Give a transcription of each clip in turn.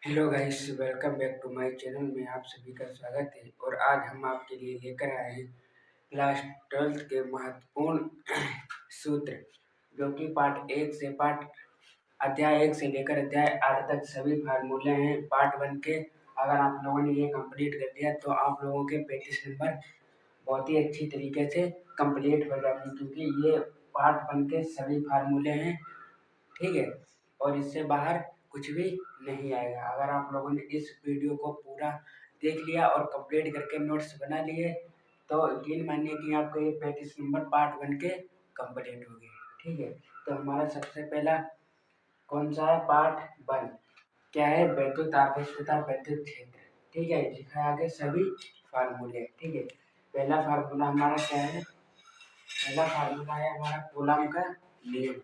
Hello guys, welcome back to my channel में आप सभी का स्वागत है। और आज हम आपके लिए लेकर आए हैं क्लास 12th के महत्वपूर्ण सूत्र, जो कि पार्ट 1 से अध्याय 1 से लेकर अध्याय 8 तक सभी फार्मूले हैं पार्ट 1 के। अगर आप लोगों ने ये कंप्लीट कर दिया तो आप लोगों के 35 नंबर बहुत ही अच्छी तरीके से कंप्लीट हो जाएंगे, क्योंकि ये पार्ट 1 के सभी फार्मूले हैं, ठीक है। और इससे बाहर कुछ भी नहीं आएगा। अगर आप लोगों ने इस वीडियो को पूरा देख लिया और कंप्लीट करके नोट्स बना लिए तो यकीन मानिए कि आपके ये 35 नंबर पार्ट 1 के कंप्लीट हो गए, ठीक है। तो हमारा सबसे पहला कौन सा है? पार्ट 1 क्या है? वैद्युत आवेश तथा वैद्युत क्षेत्र, ठीक है। लिखा है आगे सभी फार्मूले, ठीक है। पहला फार्मूला हमारा क्या है? पहला फार्मूला है हमारा कूलम का नियम,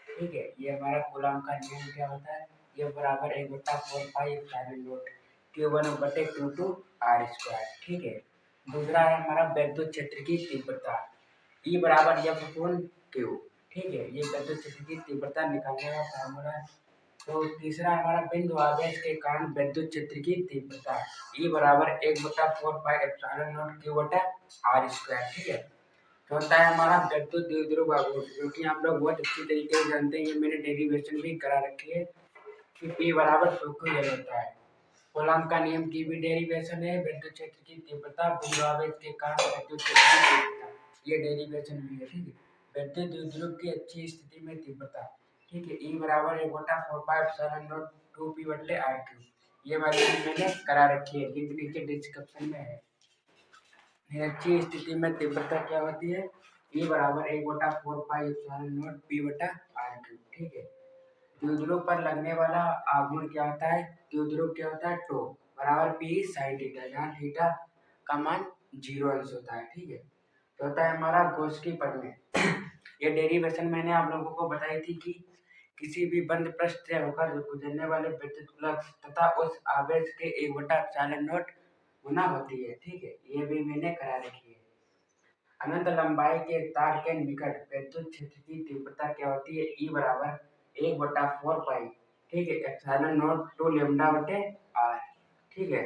ठीक है। ये हमारा कूलम का नियम क्या होता है? ये बराबर 1/4πε0 Q1/Q2 R², ठीक है। दूसरा है हमारा वैद्युत क्षेत्र की तीव्रता, E बराबर F/Q, ठीक है। ये वैद्युत क्षेत्र की तीव्रता निकालने का फार्मूला है। तो तीसरा हमारा बिंदु आवेश के कारण वैद्युत क्षेत्र की तीव्रता, E बराबर 1/4πε0 Q/R², ठीक है। चौथा है हमारा वैद्युत द्विध्रुव आघूर्ण, जो कि आप लोग बहुत अच्छी तरीके से जानते हैं। ये मैंने डेरिवेशन भी करा रखी है कि P बराबर 2Q होता है। कूलम का नियम की भी डेरिवेशन है। वैद्युत क्षेत्र की तीव्रता बिंदु आवेश के कारण वैद्युत क्षेत्र की तीव्रता, ये डेरिवेशन भी है, ठीक है। वैद्युत द्विध्रुव की अच्छी स्थिति में तीव्रता, ठीक है। E बराबर 1/4πε0 2P/R², ये वाली मैंने करा रखी है, लिंक नीचे डिस्क्रिप्शन में है। अच्छी स्थिति में तीव्रता क्या होती है? E बराबर 1/4πε0 P/R², ठीक है। द्विध्रुव पर लगने वाला आघूर्ण क्या होता है? द्विध्रुव क्या होता है? टो बराबर P sin थीटा, जहाँ थीटा का मान 0 अंश होता है, ठीक है। तो होता है हमारा गॉस की प्रमेय। ये डेरिवेशन मैंने आप लोगों को बताई थी कि किसी भी बंद पृष्ठ से होकर गुजरने वाले विद्युत फ्लक्स तथा उस आवेश के 1/4 गुना होती है, ठीक है। ये भी मैंने करा रखी है। अनंत लंबाई के तार के निकट विद्युत क्षेत्र की तीव्रता क्या होती है? E बराबर 1/4π, ठीक है, ε0 2 λ/r, ठीक है।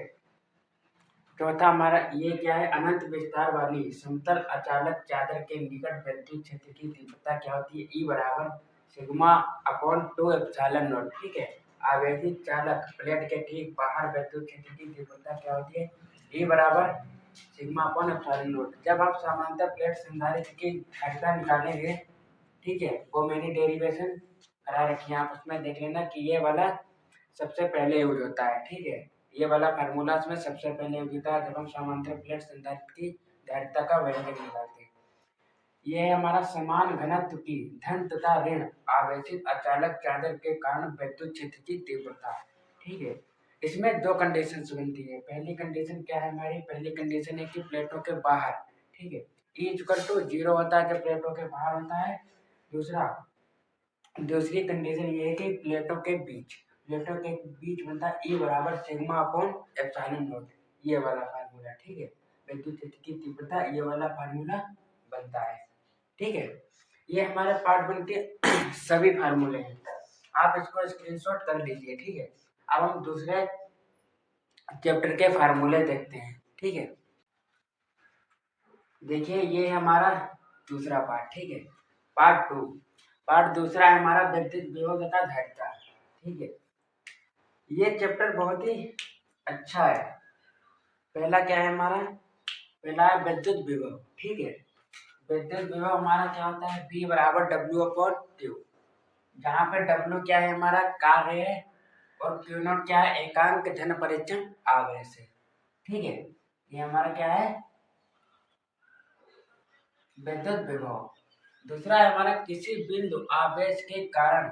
चौथा हमारा ये क्या है? अनंत विस्तार वाली समतल अचालक चादर के निकट विद्युत क्षेत्र की तीव्रता क्या होती है? E बराबर σ/2ε0, ठीक है। आवेशित चालक प्लेट के ठीक बाहर विद्युत क्षेत्र की तीव्रता क्या होती है? E बराबर σ/ε0। जब आप समांतर प्लेट संधारित्र की धारिता निकालेंगे, ठीक है, वो मैंने डेरिवेशन करा रखी है, आप उसमें देख लेना कि ये वाला सबसे पहले यूज होता है, ठीक है। ये वाला फार्मूला इसमें सबसे पहले यूज होता है जब हम समांतर प्लेट संधारित्र की धारिता का व्यंजक निकालते हैं। ये है हमारा समान घनत्व की धन तथा ऋण आवेशित अचालक चादर के कारण विद्युत क्षेत्र की तीव्रता, ठीक है। इसमें दो कंडीशन बनती है। पहली कंडीशन क्या है हमारी? पहली कंडीशन है कि प्लेटों के बाहर, ठीक है, E = 0 होता है जब प्लेटों के बाहर होता है। दूसरी कंडीशन ये है कि प्लेटों के बीच बनता है E बराबर σ/ε0, ये वाला फार्मूला, ठीक है। विद्युत क्षेत्र की तीव्रता, ये वाला फार्मूला बनता है, ठीक है। ये हमारे पार्ट 1 के सभी फार्मूले हैं, आप इसको स्क्रीनशॉट कर लीजिए, ठीक है। अब हम दूसरे चैप्टर के फार्मूले देखते हैं, ठीक है। देखिए ये है हमारा दूसरा पार्ट, ठीक है। पार्ट दूसरा है हमारा विद्युत विभव तथा धारिता, ठीक है। ये चैप्टर बहुत ही अच्छा है। पहला क्या है हमारा? पहला है विद्युत विभव, ठीक है। विद्युत विभव हमारा क्या होता है? V बराबर W/Q, जहाँ पे W क्या है? हमारा कार्य है, और Q0 क्या है? एकांक धन परिचय आवेश है, ठीक है। ये हमारा क्या है? विद्युत विभव। दूसरा है हमारा किसी बिंदु आवेश के कारण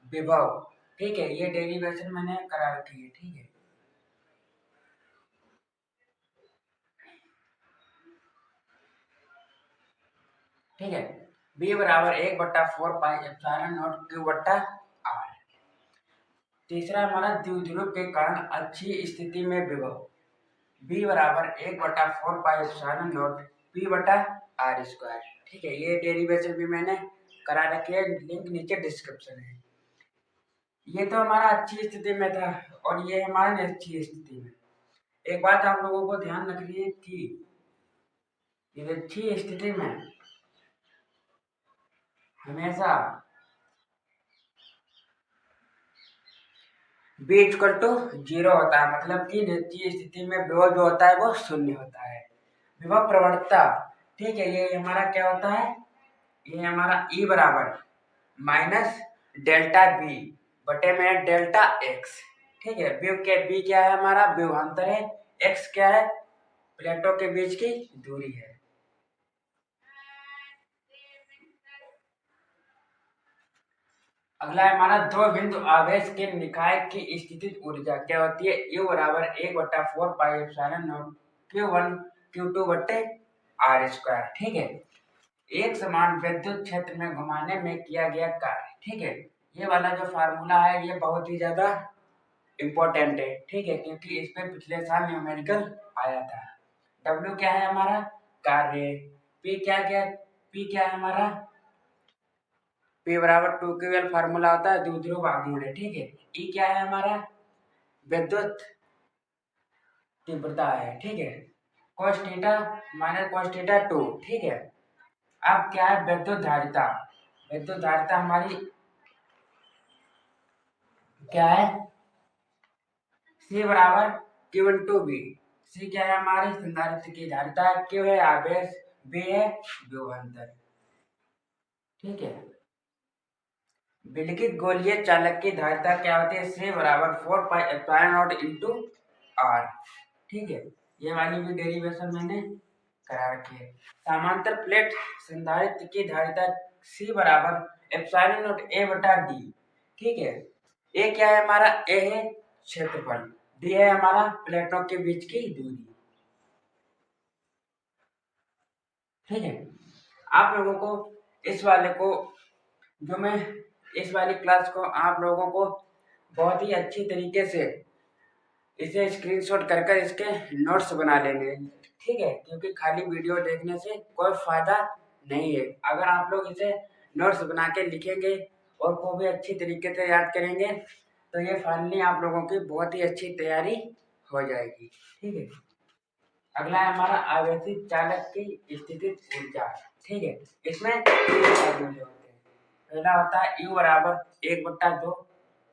विभव, ठीक है। ये डेरिवेशन मैंने करा रखी है, ठीक है। ठीक है, B बराबर 1/4πε0 Q/R। तीसरा हमारा द्विध्रुव के कारण अच्छी स्थिति में विभव, B बराबर 1/4πε0 P/R², ठीक है। ये डेरिवेशन भी मैंने करा रखी है, लिंक नीचे डिस्क्रिप्शन है। ये तो हमारा अच्छी स्थिति में था। और ये हमारा निरक्षीय स्थिति में। एक बात आप लोगों को ध्यान रखनी है कि निरक्षीय स्थिति में हमेशा b इक्वल टू 0 होता है, मतलब कि निरक्षीय स्थिति में विभव जो होता है वो शून्य होता है। विभव प्रवणता, ठीक है, ये हमारा क्या होता है, ये हमारा E बराबर माइनस डेल्टा बी बटे में डेल्टा एक्स, ठीक है। बी क्या है, हमारा विभवांतर है, एक्स क्या है, प्लेटों के बीच की दूरी है। अगला है हमारा दो बिंदु आवेश के निकाय की स्थितिज ऊर्जा क्या होती है, U बराबर 1/4 pi epsilon not Q1 Q2 बटे R स्क्वायर, ठीक है। एक समान विद्युत क्षेत्र में घुमाने में किया गया कार्य, ठीक है। ये वाला जो फार्मूला है ये बहुत ही ज्यादा इम्पोर्टेंट है, ठीक है, क्योंकि इस पे पिछले साल न्यूमेरिकल आया था। W क्या है हमारा, कार्य। P क्या है हमारा, P बराबर 2QL फार्मूला होता है द्विध्रुव आघूर्ण है, ठीक है। E क्या है हमारा, विद्युत तीव्रता है, ठीक है। cos theta minus cos theta 2, ठीक है। अब क्या है विद्युत धारिता हमारी क्या है, C बराबर Q/V। C क्या है हमारी संधारित्र की धारिता, Q है आवेश, V है विभवांतर, ठीक है। विलगित गोलीय चालक की धारिता क्या होती है, C बराबर 4 pi epsilon not into R, ठीक है। ये वाली भी डेरिवेशन मैंने करा रखी है। समांतर प्लेट संधारित्र की धारिता C बराबर एप्सिलॉन नॉट A बटा D, ठीक है। A क्या है हमारा, A है क्षेत्रफल, D है हमारा प्लेटों के बीच की दूरी, ठीक है। आप लोगों को इस वाली क्लास को आप लोगों को बहुत ही अच्छी तरीके से इसे स्क्रीनशॉट कर इसके नोट्स बना लेंगे, ठीक है, क्योंकि खाली वीडियो देखने से कोई फायदा नहीं है। अगर आप लोग इसे नोट्स बना के लिखेंगे और को भी अच्छी तरीके से याद करेंगे तो ये फाइनली आप लोगों की बहुत ही अच्छी तैयारी हो जाएगी, ठीक है। अगला है हमारा आवेशित चालक की स्थितिज ऊर्जा, ठीक है। इसमें होते हैं, पहला होता है U बराबर 1/2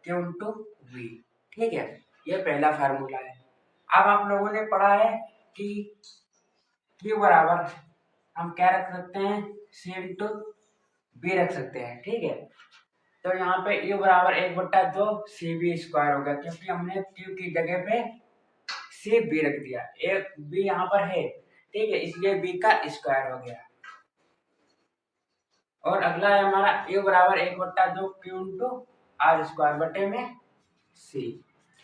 Q/V, ठीक है, ये पहला फार्मूला है। अब आप लोगों ने पढ़ा है कि Q बराबर हम क्या रख सकते हैं, C/V रख सकते हैं, ठीक है। तो यहाँ पे U बराबर 1/2 CV स्क्वायर होगा, क्योंकि हमने Q की जगह पे CV रख दिया, एक B यहाँ पर है, ठीक है, इसलिए B का स्क्वायर हो गया। और अगला है हमारा U बराबर 1/2 Q/R स्क्वायर बटे में C,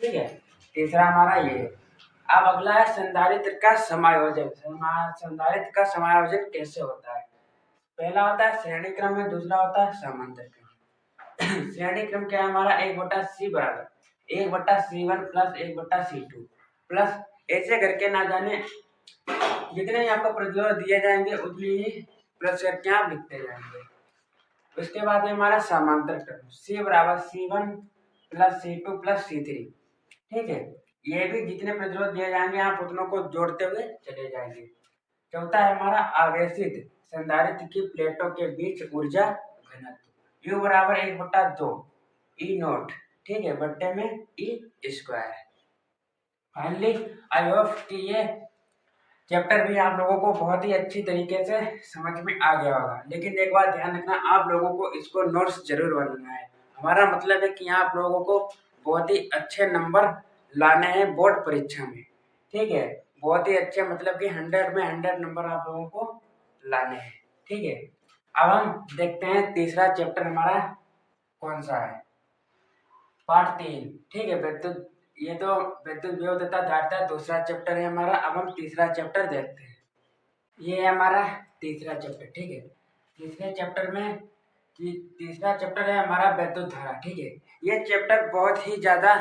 ठीक है। तीसरा हमारा ये है। अब अगला है संधारित्र का समायोजन। संधारित्र का समायोजन कैसे होता है, पहला होता है श्रेणी क्रम में, दूसरा होता है समांतर क्रम। श्रेणी क्रम क्या है हमारा, 1/C बराबर 1/C1 प्लस 1/C2 प्लस, ऐसे करके ना जाने जितने ही आपको प्रतिरोध दिए जाएंगे उतनी ही प्लस करके आप लिखते जाएंगे। उसके बाद है हमारा समांतर क्रम, C बराबर C1 plus C2 plus C3, ठीक है। ये भी जितने प्रतिरोध दिए जाएंगे आप उतनों को जोड़ते हुए चले जाएंगे। चौथा है हमारा आवेशित संधारित्र की प्लेटों के बीच ऊर्जा घनत्व, U बराबर 1/2 E नोट, ठीक है, बट्टे में E square. Finally I hope कि ये चैप्टर भी आप लोगों को बहुत ही अच्छी तरीके से समझ में आ गया होगा, लेकिन एक बात ध्यान रखना, आप लोगों को इसको नोट्स जरूर बनाना है। हमारा मतलब है कि आप लोगों को बहुत ही अच्छे नंबर लाने हैं बोर्ड परीक्षा में, ठीक है, बहुत ही अच्छे, मतलब कि 100 में 100 नंबर आप लोगों को लाने हैं, ठीक है। अब हम देखते हैं तीसरा चैप्टर हमारा कौन सा है, पार्ट 3, ठीक है, विद्युत, ये तो विद्युत विभव तथा धारिता दूसरा चैप्टर है हमारा। अब हम तीसरा चैप्टर देखते हैं, ये है हमारा तीसरा चैप्टर, ठीक है। तीसरा चैप्टर है हमारा विद्युत धारा, ठीक है। ये चैप्टर बहुत ही ज्यादा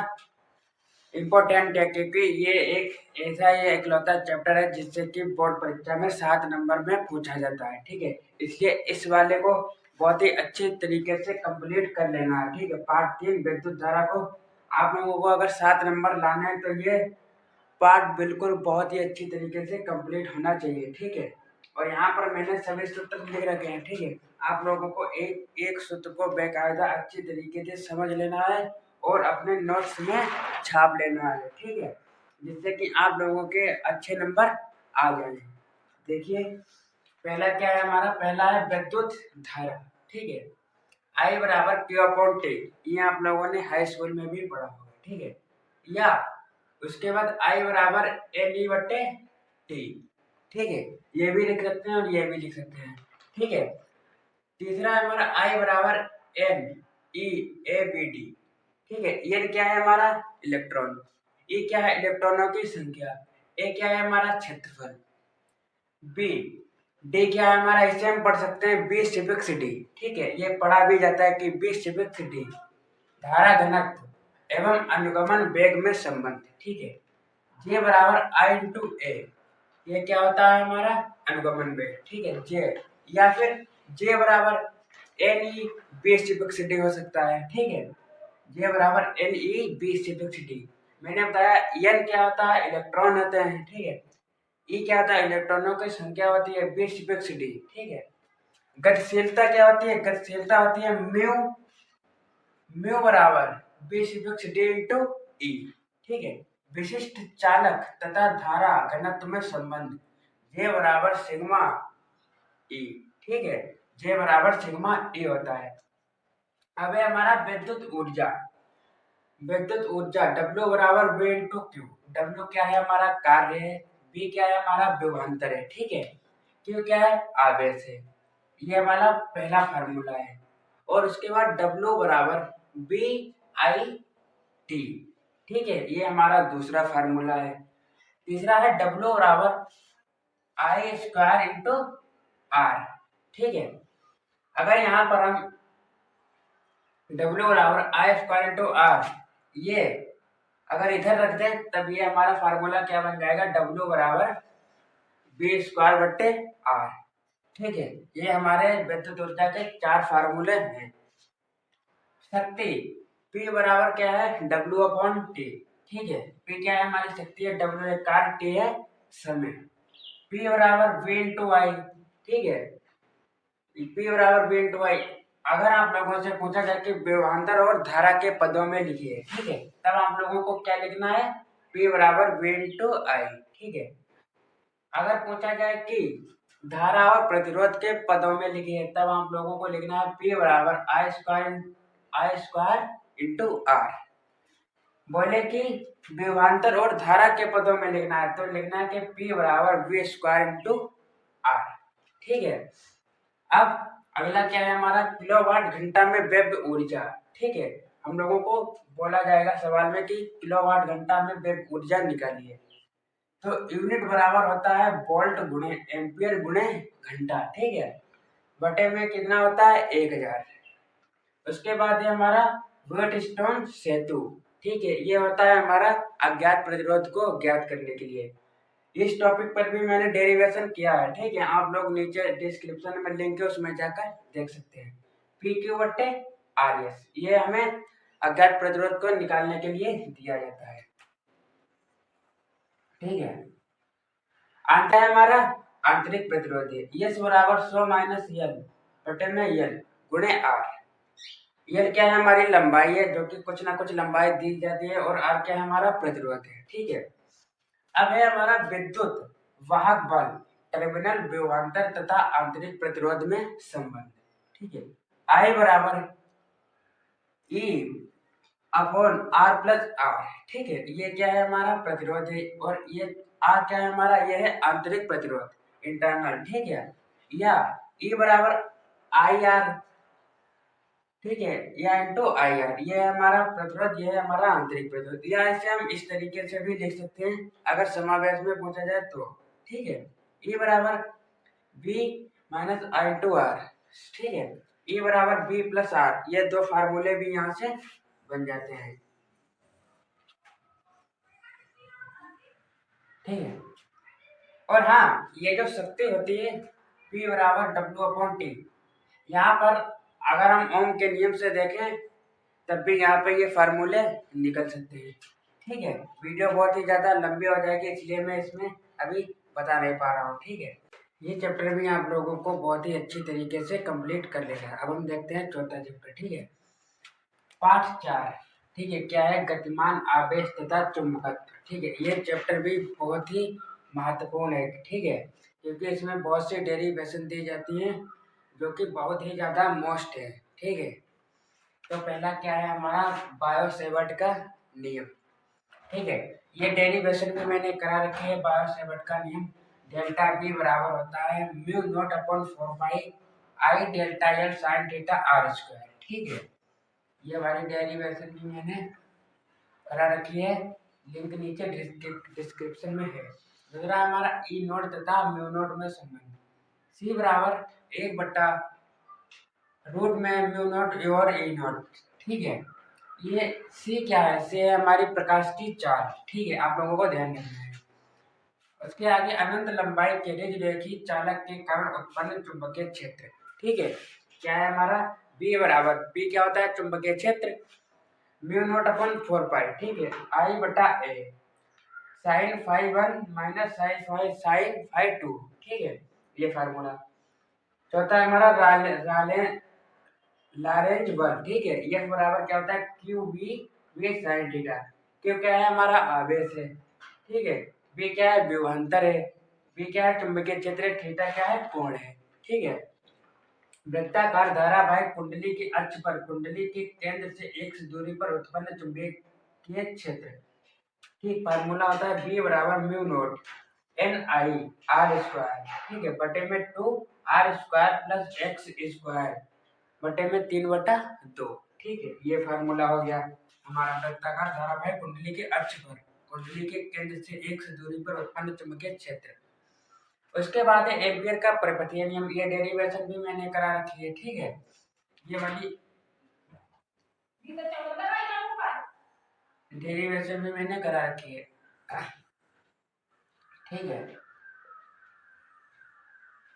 इम्पोर्टेंट है, क्योंकि ये एक ऐसा ही इकलौता चैप्टर है जिससे कि बोर्ड परीक्षा में 7 नंबर में पूछा जाता है, ठीक है। इसलिए इस वाले को बहुत ही अच्छे तरीके से कंप्लीट कर लेना है, ठीक है। पार्ट 3 विद्युत धारा को आप लोगों को अगर 7 नंबर लाना है तो ये पार्ट बिल्कुल बहुत ही अच्छी तरीके से कंप्लीट होना चाहिए, ठीक है। और यहाँ पर मैंने सभी सूत्र लिख रखे हैं, ठीक है। आप लोगों को एक एक सूत्र को बेकायदा अच्छी तरीके से समझ लेना है और अपने नोट्स में छाप लेना है, ठीक है, जिससे कि आप लोगों के अच्छे नंबर आ जाए। देखिए पहला क्या है हमारा, पहला है विद्युत धारा, ठीक है। आई बराबर क्यू अपॉन टी, ये आप लोगों ने हाई स्कूल में भी पढ़ा होगा, ठीक है। या उसके बाद आई बराबर एन ई बटे टी, ठीक है, ये भी लिख सकते हैं और ये भी लिख सकते हैं, ठीक है। तीसरा है हमारा आई बराबर N E A B D, ठीक है। ये क्या है हमारा इलेक्ट्रॉन, ये क्या है इलेक्ट्रॉनों की संख्या, ए क्या है हमारा क्षेत्रफल, बी डी क्या है हमारा, इसे हम पढ़ सकते हैं बी सिफिक्स डी, ठीक है। ये पढ़ा भी जाता है कि बी सिफिक्स डी धारा घनत्व एवं अनुगमन वेग में संबंध, ठीक है। जे बराबर आई इंटू ए, ये क्या होता है हमारा अनुगमन वेग, ठीक है। जे या फिर जे बराबर N E B suffix D हो सकता है, ठीक है। जे बराबर N E B suffix D, मैंने बताया एन क्या होता है इलेक्ट्रॉन होते हैं, ठीक है। ई क्या होता है इलेक्ट्रॉनों की संख्या होती है बी सिफिक्स डी, ठीक है। गतिशीलता क्या होती है, गतिशीलता होती है म्यू, म्यू बराबर बी सिफिक्स डी इंटू ई, ठीक है। विशिष्ट चालक तथा धारा घनत्व में संबंध जे बराबर सिग्मा ई, ठीक है। जे बराबर सिग्मा ई होता है। अब है हमारा विद्युत ऊर्जा, विद्युत ऊर्जा W बराबर V इंटू क्यू, W क्या है हमारा कार्य है, V क्या है हमारा विभवांतर है, ठीक है। Q क्या है आवेश है, ये हमारा पहला फार्मूला है। और उसके बाद W बराबर B I T, ठीक है, ये हमारा दूसरा फार्मूला है। तीसरा है W बराबर I स्क्वायर इंटू R, ठीक है। अगर यहाँ पर हम W बराबर I स्क्वायर इंटू R ये अगर इधर रख दें तब ये हमारा फार्मूला क्या बन जाएगा, W बराबर बी स्क्वायर बट्टे आर, ठीक है। ये हमारे विद्युत ऊर्जा के 4 फार्मूले हैं। शक्ति P बराबर क्या है W अपॉन टी, ठीक है। P क्या है हमारी शक्ति है, W है कार्य, T है समय। P बराबर V इंटू आई, ठीक है। P बराबर V इंटू आई, अगर आप लोगों से पूछा जाए कि विभवांतर और धारा के पदों में लिखिए, ठीक है, तब आप लोगों को क्या लिखना है, P बराबर V इंटू आई, ठीक है। अगर पूछा जाए कि धारा और प्रतिरोध के पदों में लिखिए तब आप लोगों को लिखना है P बराबर आई स्क्वायर इंटू आर। बोले कि विभवांतर और धारा के पदों में लिखना है तो लिखना है कि P बराबर V स्क्वायर इंटू आर, ठीक है। अब अगला क्या है हमारा किलोवाट घंटा में व्यक्त ऊर्जा, ठीक है। हम लोगों को बोला जाएगा सवाल में कि किलोवाट घंटा में व्यक्त ऊर्जा निकालिए, तो यूनिट बराबर होता है वोल्ट गुणे एम्पियर गुणे घंटा, ठीक है। बटे में कितना होता है 1000। उसके बाद है हमारा व्हीटस्टोन सेतु, ठीक है, ये होता है हमारा अज्ञात प्रतिरोध को ज्ञात करने के लिए। इस टॉपिक पर भी मैंने डेरिवेशन किया है, ठीक है। आप लोग नीचे डिस्क्रिप्शन में लिंक है उसमें जाकर देख सकते हैं। पी क्यू बट्टे आर एस, ये हमें अज्ञात प्रतिरोध को निकालने के लिए दिया जाता है, ठीक है। आता है हमारा आंतरिक प्रतिरोध है, यस बराबर 100 माइनस यल बटे में यल गुणे आर। यल क्या है हमारी लंबाई है, जो कि कुछ ना कुछ लंबाई दी जाती है, और आर क्या है हमारा प्रतिरोध है, ठीक है। अब है हमारा विद्युत वाहक बल टर्मिनल विभवांतर तथा आंतरिक प्रतिरोध में संबंध, ठीक है। आई बराबर E upon R plus R, ठीक है, ये क्या है हमारा प्रतिरोध है, और ये आर क्या है हमारा, ये है आंतरिक प्रतिरोध इंटरनल, ठीक है। या ई बराबर आई आर, ठीक है, या इंटू आई आर, ये है हमारा प्रतिरोध, ये है हमारा आंतरिक प्रतिरोध। या इसे हम इस तरीके से भी लिख सकते हैं अगर समावेश में पूछा जाए तो, ठीक है। ई बराबर B minus I two R, ठीक है। ई बराबर बी प्लस आर, ये दो फार्मूले भी यहाँ से बन जाते हैं, ठीक है। और हाँ, ये जो शक्ति होती है P बराबर W अपॉन टी, यहाँ पर अगर हम ओम के नियम से देखें तब भी यहाँ पे ये फार्मूले निकल सकते हैं। ठीक है, वीडियो बहुत ही ज़्यादा लंबी हो जाएगी इसलिए मैं इसमें अभी बता नहीं पा रहा हूँ। ठीक है, ये चैप्टर भी आप लोगों को बहुत ही अच्छी तरीके से कंप्लीट कर लेगा। अब हम देखते हैं चौथा चैप्टर। ठीक है, पाठ 4। ठीक है, क्या है? गतिमान आवेश तथा चुंबकत्व। ठीक है, ये चैप्टर भी बहुत ही महत्वपूर्ण है। ठीक है, क्योंकि इसमें बहुत सी डेरिवेशन दी जाती हैं जो कि बहुत ही ज़्यादा मोस्ट है। ठीक है, तो पहला क्या है हमारा? बायो-सेवर्ट का नियम। ठीक है, ये डेरिवेशन भी मैंने करा रखी है। बायो-सेवर्ट का नियम डेल्टा बी बराबर होता है mu naught upon 4 pi I delta L sine theta R square. ठीक है, ये वाली डेरिवेशन भी मैंने करा रखी है, लिंक नीचे डिस्क्रिप्शन में है। दूसरा हमारा ई नोट तथा म्यू नोट में संबंध। सी बराबर 1/रूट में म्यू नोट और ई नोट। ठीक है, ये सी क्या है? सी है हमारी प्रकाश की चाल। ठीक है, आप लोगों को ध्यान रखना है। उसके आगे अनंत लंबाई के रिज रेखी चालक के कारण उत्पन्न चुंबकीय क्षेत्र। ठीक है, क्या है हमारा? बी बराबर, बी क्या होता है? चुंबकीय क्षेत्र म्यू नॉट अपन 4 पाई। ठीक है, आई बटा A sine phi 1 minus sine phi sine phi 2। ठीक है, ये फार्मूला। चौथा है हमारा लॉरेंज बल। ठीक है, यह बराबर क्या होता है? Q B V sine theta. Q क्या है? हमारा आवेश है। ठीक है, बी क्या है? विभवांतर है। बी क्या है? चुंबकीय क्षेत्र है। थीटा क्या है? कोण है। ठीक है, वृत्ताकार धारावाहिक कुंडली के अक्ष पर कुंडली के केंद्र से x दूरी पर उत्पन्न चुंबकीय क्षेत्र। ठीक, फार्मूला होता है बी बराबर mu naught N I R square. ठीक है, बटे में 2 R square plus X square बटे में 3/2। ठीक है, ये फार्मूला हो गया हमारा वृत्ताकार धारावाहिक कुंडली के अक्ष पर कुंडली के केंद्र से x दूरी पर उत्पन्न चुंबकीय क्षेत्र। उसके बाद है एम्पियर का परिपथीय नियम। ये डेरिवेशन भी मैंने करा रखी है। ठीक है, ये वाली डेरिवेशन भी मैंने करा रखी है। ठीक है,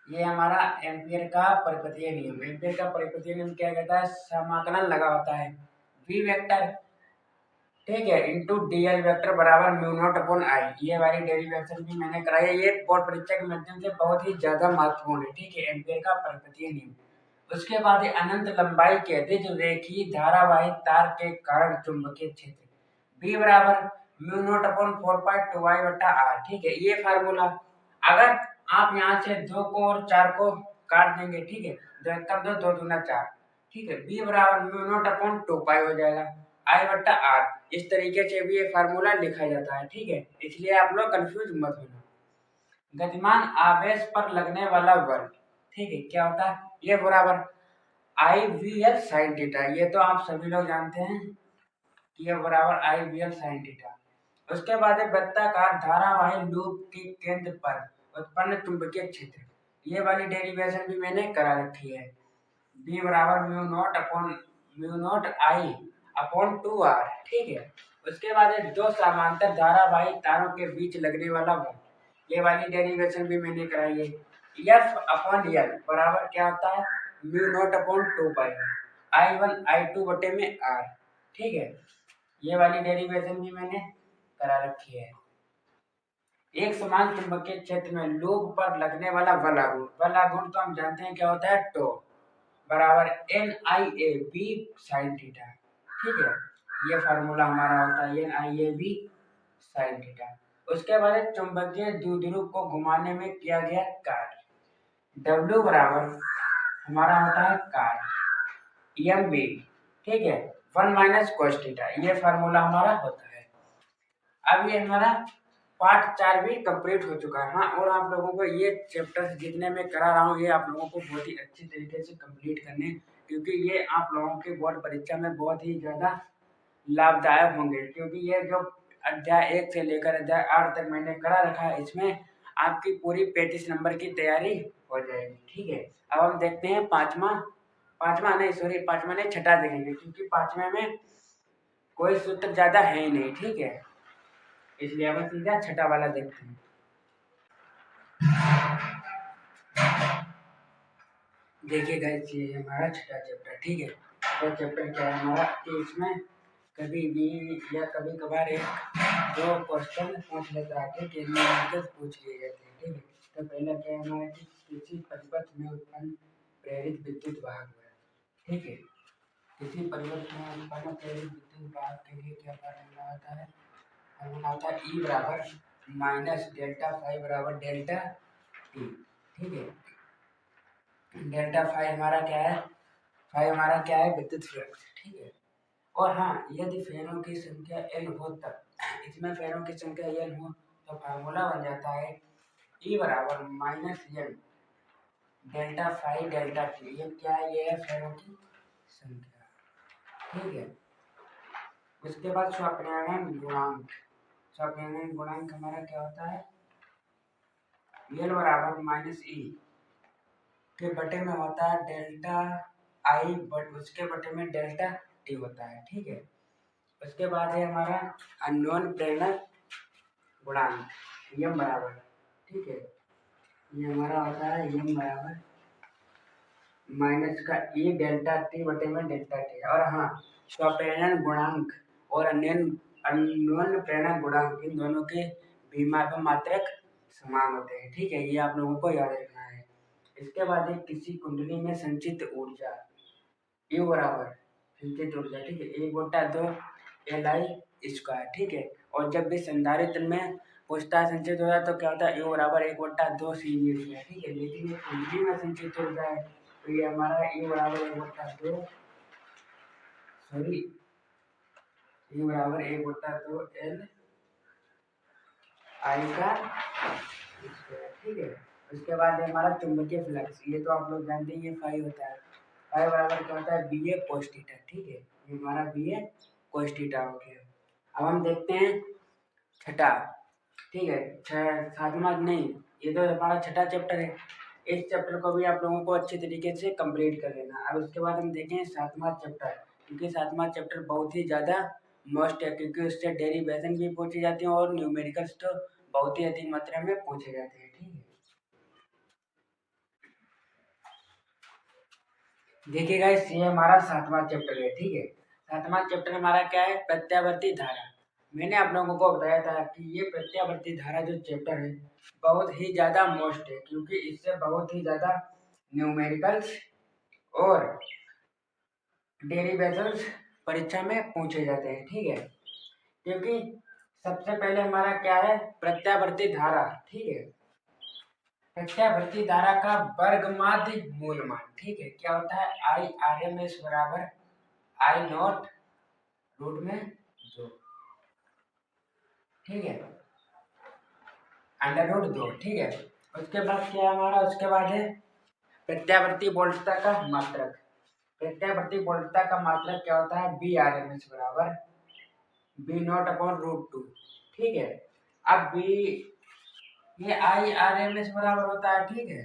ये हमारा एम्पियर का परिपथीय नियम। एम्पियर का परिपथीय नियम क्या कहता है? समाकलन लगा होता है v वेक्टर, ठीक है, इनटू dl वेक्टर बराबर म्यू नॉट अपॉन आई। ये वाली डेरिवेशन भी मैंने कराई है। ये बोर्ड परीक्षा के माध्यम से बहुत ही ज्यादा महत्वपूर्ण है। ठीक है, एम्पियर का परिपथीय नियम। उसके बाद अनंत लंबाई के रिज रेखी धारावाहिक तार के कारण चुंबकीय क्षेत्र B बराबर म्यू नॉट अपॉन 4 पाई 2 आई बटा आर। ठीक है, ये फार्मूला। अगर आप यहाँ से 2 को और 4 को काट देंगे, ठीक है, 2 एकम 2 2 दूना 4। ठीक है, B बराबर म्यू नॉट अपॉन 2 पाई हो जाएगा आई बटा आर। इस तरीके से भी ये फार्मूला लिखा जाता है। ठीक है, इसलिए आप लोग कंफ्यूज मत होना। गतिमान आवेश पर लगने वाला बल, ठीक है, क्या होता है? ये बराबर आई वी एल साइन थीटा। ये तो आप सभी लोग जानते हैं कि ये बराबर आई वी एल साइन थीटा। उसके बाद वृत्ताकार धारावाही लूप के केंद्र पर उत्पन्न चुंबकीय क्षेत्र। ये वाली डेरिवेशन भी मैंने करा रखी है। बी बराबर mu naught I upon 2 R. ठीक है, उसके बाद दो समांतर धारावाही तारों के बीच लगने वाला बल। ये वाली डेरिवेशन भी मैंने कराई है। एफ अपॉन एल बराबर क्या होता है? म्यू नॉट अपॉन 2 पाई I1 I2 बटे में आर। ठीक है, ये वाली डेरिवेशन भी मैंने करा रखी है। एक समान चुंबकीय क्षेत्र में लूप पर लगने वाला बल आघूर्ण तो हम जानते हैं क्या होता है? टो बराबर N I A B sine theta. ठीक है, ये फार्मूला हमारा होता है N I A B sine theta. उसके बाद चुंबकीय द्विध्रुव को घुमाने में किया गया कार्य W बराबर हमारा होता है कार्य एम बी। ठीक है, 1 माइनस कोस थीटा। ये फार्मूला हमारा होता है। अब ये हमारा पार्ट 4 भी कंप्लीट हो चुका है। हाँ, और आप लोगों को ये चैप्टर जितने मैं करा रहा हूँ ये आप लोगों को बहुत ही अच्छी तरीके से कंप्लीट करने, क्योंकि ये आप लोगों की बोर्ड परीक्षा में बहुत ही ज़्यादा लाभदायक होंगे। क्योंकि ये जो अध्याय 1 से लेकर अध्याय 8 तक मैंने करा रखा है, इसमें आपकी पूरी 35 नंबर की तैयारी हो जाएगी। ठीक है, अब हम देखते हैं पाँचवा नहीं, छठा देखेंगे, क्योंकि पाँचवें में कोई सूत्र ज़्यादा है ही नहीं। ठीक है, इसलिए अब सीधा छठा वाला देखते हैं। देखिए गाइस, ये हमारा छठा चैप्टर। ठीक है, तो चैप्टर क्या है हमारा कि इसमें कभी भी या कभी कभार एक दो क्वेश्चन पूछ लेता है, ठीक है, न्यूमेरिकल्स पूछ लिए जाते हैं, ठीक है। तो पहला क्या है हमारा कि किसी परिपथ में उत्पन्न प्रेरित विद्युत वाहक है, ठीक है। किसी परिपथ में उत्पन्न प्रेरित विद्युत वाहक के लिए क्या फार्मूला आता है? फार्मूला आता है E बराबर माइनस डेल्टा फाई बराबर डेल्टा टी, ठीक है। डेल्टा फाई हमारा क्या है? फाई हमारा क्या है? विद्युत फ्लक्स, ठीक है। और हाँ, यदि फेरों की संख्या n हो तब इसमें फेरों की संख्या n हो तो फार्मूला बन जाता है E बराबर minus n delta phi delta T. ये क्या है? ये है फेरों की संख्या, ठीक है। उसके बाद स्वाप्नियान गुणांक, स्वाप्नियान गुणांक हमारा क्या होता है? L बराबर माइनस ई के बटे में होता है डेल्टा आई, बट उसके बटे में डेल्टा टी होता है, ठीक है। उसके बाद है हमारा अननोन प्रेरणा गुणांक यम बराबर, ठीक है, ये हमारा होता है यम बराबर माइनस का ई डेल्टा टी बटे में डेल्टा टी। और हाँ, स्वप्रेरण गुणांक और अननोन प्रेरणा गुणांक इन दोनों के मात्रक समान होते हैं, ठीक है। ये आप लोगों को याद रखना है। इसके बाद एक किसी कुंडली में संचित ऊर्जा यू बराबर संचित ऊर्जा, ठीक है, 1/2 LI², ठीक है। और जब भी संधारित्र में पूछता संचित ऊर्जा तो क्या होता है? यू बराबर 1/2 CV², ठीक है। लेकिन ये कुंडली में संचित ऊर्जा है तो ये हमारा यू बराबर 1/2 सॉरी यू बराबर 1/2 LI², ठीक है। उसके बाद है हमारा चुंबकीय फ्लक्स, ये तो आप लोग जानते हैं, ये फाई होता है। फाई बराबर क्या होता है? BA cos थीटा, ठीक है, ये हमारा BA cos थीटा हो गया। अब हम देखते हैं छठा, ठीक है, सातवां नहीं, ये तो हमारा छठा चैप्टर है। इस चैप्टर को भी आप लोगों को अच्छे तरीके से कंप्लीट कर लेना। अब उसके बाद हम देखें सातवां चैप्टर, क्योंकि सातवां चैप्टर बहुत ही ज़्यादा मस्ट है, क्योंकि उससे डेरिवेशन भी पूछी जाती है और न्यूमेरिकल्स तो बहुत ही अधिक मात्रा में पूछे जाते हैं, ठीक है। देखिए गाइस, ये हमारा सातवां चैप्टर है, ठीक है। सातवां चैप्टर हमारा क्या है? प्रत्यावर्ती धारा। मैंने आप लोगों को बताया था कि ये प्रत्यावर्ती धारा जो चैप्टर है बहुत ही ज़्यादा मोस्ट है, क्योंकि इससे बहुत ही ज़्यादा न्यूमेरिकल्स और डेरिवेशंस परीक्षा में पूछे जाते हैं, ठीक है। क्योंकि सबसे पहले हमारा क्या है? प्रत्यावर्ती धारा, ठीक है। प्रत्यावर्ती धारा का वर्गमाध्य मूलमान, ठीक है, क्या होता है? IRMS बराबर I0 रूट में 2, ठीक है, √2, ठीक है। उसके बाद क्या है हमारा? उसके बाद है प्रत्यावर्ती वोल्टता का मात्रक। प्रत्यावर्ती वोल्टता का मात्रक क्या होता है? BRMS बराबर B0/√2, ठीक है। अब B ये IRMS बराबर होता है, ठीक है,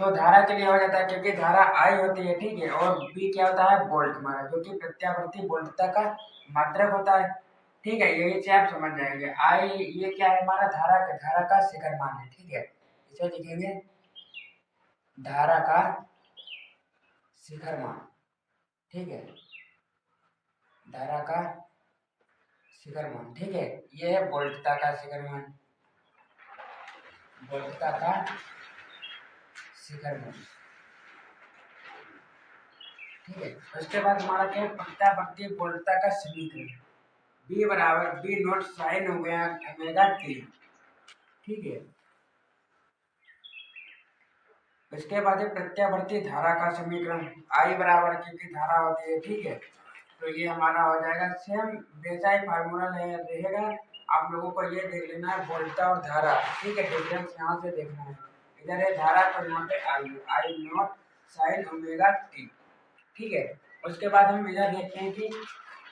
तो धारा के लिए हो जाता है, क्योंकि धारा I होती है, ठीक है, और B क्या होता है? वोल्ट हमारा, जो कि प्रत्यावर्ती वोल्टता का मात्रक होता है, ठीक है। ये चीज आप समझ जाएंगे। I ये क्या है हमारा? धारा का शिखर मान है, ठीक है। इसे लिखेंगे धारा का शिखर मान, ठीक है, धारा का शिखर मान, ठीक है। ये है वोल्टता का शिखर मान, वोल्टता का शिखर मान, ठीक है। उसके बाद हमारा क्या है? प्रत्यावर्ती वोल्टता का समीकरण B बराबर B0 sin ओमेगा t, ठीक है। इसके बाद है प्रत्यावर्ती धारा का समीकरण I बराबर, क्योंकि धारा होती है, ठीक है, तो ये हमारा हो जाएगा सेम वैसा ही फार्मूला रहेगा। आप लोगों को ये देख लेना है वोल्टता और धारा, ठीक है, डिफरेंस यहाँ से देखना है। इधर है धारा तो यहाँ पे I0 sin ओमेगा t, ठीक है। उसके बाद हम इधर देखते हैं कि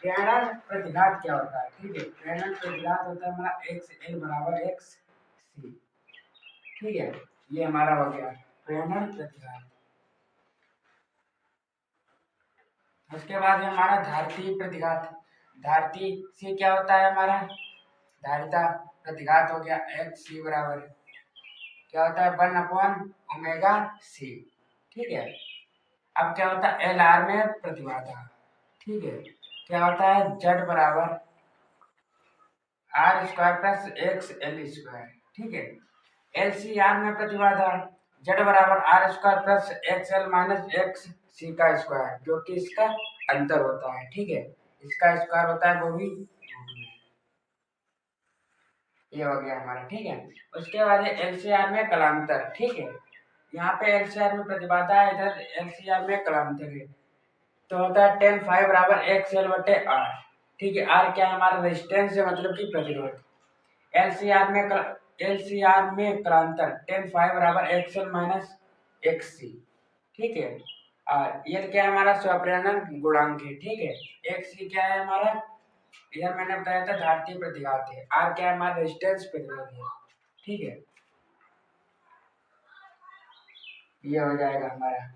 प्रेरण प्रतिघात क्या होता है, ठीक है। प्रेरण प्रतिघात होता है हमारा XL बराबर XC, ठीक है, ये हमारा हो गया प्रेरण प्रतिघात। उसके बाद है हमारा धारिती प्रतिघात। धारिती से क्या होता है हमारा? धारिता प्रतिघात हो गया XC बराबर क्या होता है? 1/ओमेगा C, ठीक है। अब क्या होता है, एल आर में प्रतिबाधा, ठीक है, क्या होता है, जेड बराबर R square plus X L square, ठीक है। एल सी आर में प्रतिबाधा जेड बराबर R square plus X L minus X C का स्क्वायर, जो कि इसका अंतर होता है, ठीक है, इसका स्क्वायर होता है वो भी रूट में। ये हो गया हमारा, ठीक है। उसके बाद एलसीआर में कलांतर, ठीक है, यहाँ पे एलसीआर में प्रतिबाधा है, इधर एलसीआर में कलांतर है, तो होता है टेन फाइव बराबर एक्स एल बटे आर, ठीक है। आर क्या है, हमारा रेजिस्टेंस है, मतलब कि प्रतिरोध। एलसीआर में एलसीआर में कलांतर टेन फाइव बराबर एक्स एल माइनस एक्स सी, ठीक है। और ये क्या है, हमारा स्वप्रेरण गुणांक है, ठीक है। एक्स सी क्या है हमारा, यह मैंने बताया था धारतीय प्रतिघात है, आर क्या है हमारा रेजिस्टेंस प्रतिरोध है, ठीक है। ये हो जाएगा हमारा,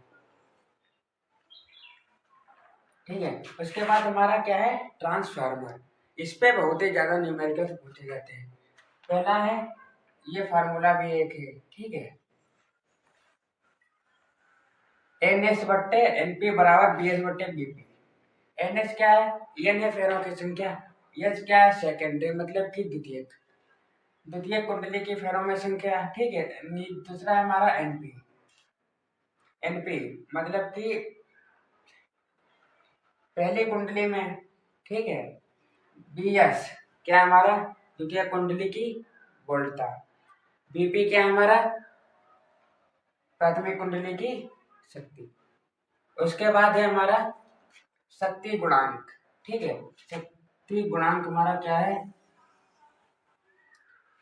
ठीक है। उसके बाद हमारा क्या है, ट्रांसफार्मर। इस पे बहुत ही ज्यादा न्यूमेरिकल पूछे जाते हैं। पहला है, ये फार्मूला भी एक है, ठीक है, एन एस बट्टे एन पी बराबर बी एस बट्टे बी पी। एन एस क्या है, एन है फेरों की संख्या, एस क्या है सेकेंडरी मतलब कि द्वितीयक, द्वितीयक कुंडली की फेरों में संख्या, ठीक है। दूसरा है हमारा एनपी, एनपी मतलब कि पहली कुंडली में, ठीक है। बीएस क्या है हमारा, द्वितीय कुंडली की वोल्टता। बीपी क्या है हमारा, प्राथमिक कुंडली की शक्ति। उसके बाद है हमारा शक्ति गुणांक, ठीक है। शक्ति गुणांक हमारा क्या है,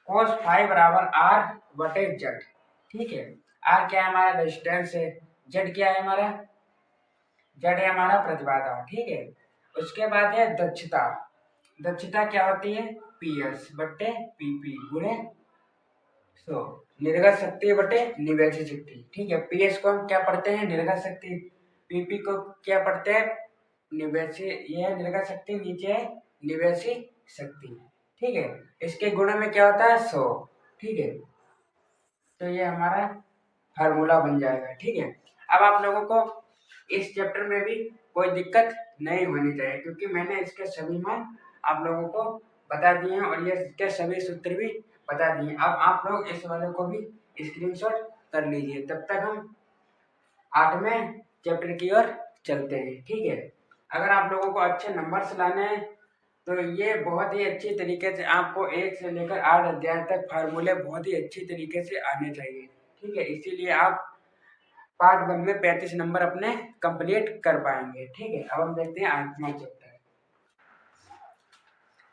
cos फाइव बराबर आर बटे जेड, ठीक है। आर क्या है हमारा रेजिस्टेंस है, जेड क्या है हमारा, जेड है हमारा प्रतिबाधा, ठीक है। उसके बाद है दक्षता। दक्षता क्या होती है, पीएस बटे पीपी गुणे 100, निर्गत शक्ति बटे निवेशित शक्ति, ठीक है। पीएस को हम क्या पढ़ते हैं, निर्गत शक्ति, पीपी को क्या पढ़ते हैं, निवेशित, ये है निर्गत शक्ति, नीचे है निवेशित शक्ति, ठीक है। इसके गुण में क्या होता है 100, ठीक है। तो ये हमारा फार्मूला बन जाएगा, ठीक है। अब आप लोगों को इस चैप्टर में भी कोई दिक्कत नहीं होनी चाहिए, क्योंकि मैंने इसके सभी मान आप लोगों को बता दिए हैं और ये इसके सभी सूत्र भी बता दिए। अब आप लोग इस वाले को भी स्क्रीनशॉट कर लीजिए, तब तक हम 8वें चैप्टर की ओर चलते हैं, ठीक है। अगर आप लोगों को अच्छे नंबर्स लाने हैं तो ये बहुत ही अच्छी तरीके से आपको 1 से लेकर 8 अध्याय तक फार्मूले बहुत ही अच्छी तरीके से आने चाहिए, ठीक है। इसीलिए आप पार्ट 1 में 35 नंबर अपने कंप्लीट कर पाएंगे, ठीक है। अब हम देखते हैं 8वां चैप्टर।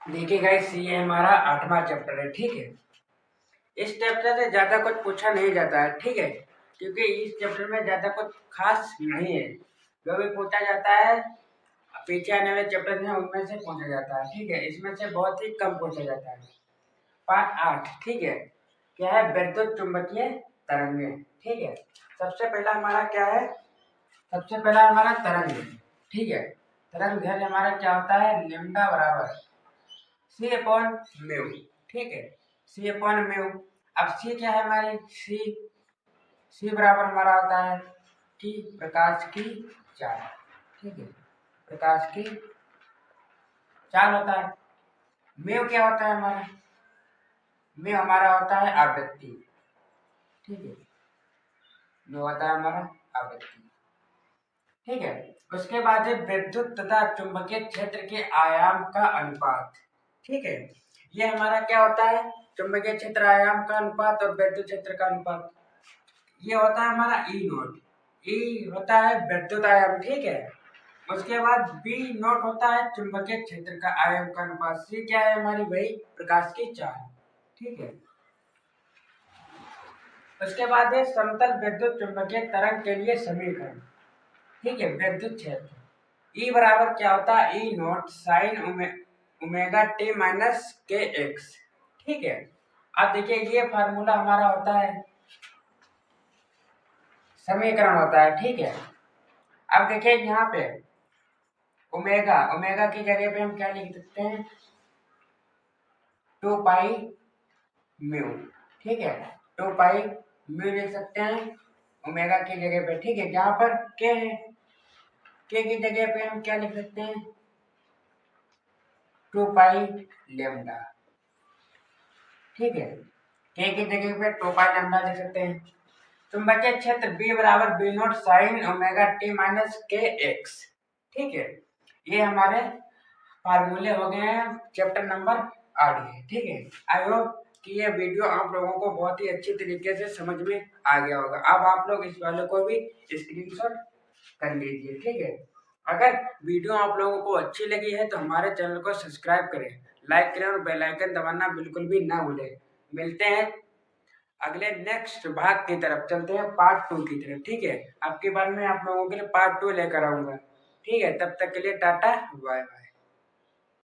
देखिए गाइस, ये हमारा 8वां चैप्टर है, ठीक है। इस चैप्टर से ज्यादा कुछ पूछा नहीं जाता है, ठीक है, क्योंकि इस चैप्टर में ज्यादा कुछ खास नहीं है। जो भी पूछा जाता है पीछे आने वाले चैप्टर में उनमें से पूछा जाता है, ठीक है। इसमें से बहुत ही कम पूछा जाता है। पार्ट 8, ठीक है, क्या है, विद्युत चुंबकीय तरंगे, ठीक है। सबसे पहला हमारा क्या है, सबसे पहला हमारा तरंग, ठीक है। तरंग दैर्घ्य हमारा क्या होता है, लैम्डा बराबर सी अपॉन म्यू, ठीक है, सी अपॉन म्यू। अब सी क्या है हमारी, सी, सी बराबर हमारा होता है कि प्रकाश की चाल, ठीक है, प्रकाश की चाल होता है। म्यू क्या होता है हमारा, म्यू हमारा होता है आवृत्ति, ठीक है, म्यू होता है हमारा आवृत्ति, ठीक है। उसके बाद है विद्युत तथा चुंबकीय क्षेत्र के आयाम का अनुपात, ठीक है। ये हमारा क्या होता है, चुंबकीय क्षेत्र आयाम का अनुपात और विद्युत क्षेत्र का अनुपात। ये होता है हमारा ई नोट, ई होता है विद्युत आयाम, ठीक है। उसके बाद बी नोट होता है चुंबकीय क्षेत्र का आयाम का अनुपात, सी क्या है हमारी, वही प्रकाश की चाल, ठीक है। उसके बाद है समतल विद्युत चुंबकीय तरंग के लिए समीकरण, ठीक है। विद्युत क्षेत्र E बराबर क्या होता है, E not sine omega T minus K X, ठीक है। अब देखिए ये फार्मूला हमारा होता है, समीकरण होता है, ठीक है। अब देखिए यहाँ पे ओमेगा, ओमेगा की जगह पे हम क्या लिख सकते हैं, 2 पाई म्यू, ठीक है, 2 पाई म्यू लिख सकते हैं ओमेगा की जगह पे, ठीक है, जहाँ पर के है के की जगह पे हम क्या लिख सकते हैं, 2 पाई लेमडा। ठीक है, के की जगह पे 2 पाई लेमडा लिख सकते हैं। चुंबकीय क्षेत्र B बराबर B naught sine omega T minus K X. ठीक है, ये हमारे फार्मूले हो गए हैं चैप्टर नंबर 8 के। ठीक है, आई होप कि ये वीडियो आप लोगों को बहुत ही अच्छी तरीके से समझ में आ गया होगा। अब आप लोग इस वाले को भी स्क्रीनशॉट कर लीजिए। ठीक है, अगर वीडियो आप लोगों को अच्छी लगी है तो हमारे चैनल को सब्सक्राइब करें, लाइक करें और बेल आइकन दबाना बिल्कुल भी ना भूलें। मिलते हैं अगले नेक्स्ट भाग की तरफ, चलते हैं पार्ट 2 की तरफ। ठीक है, आपके बार में आप लोगों के लिए पार्ट 2 लेकर आऊंगा। ठीक है, तब तक के लिए टाटा बाय बाय।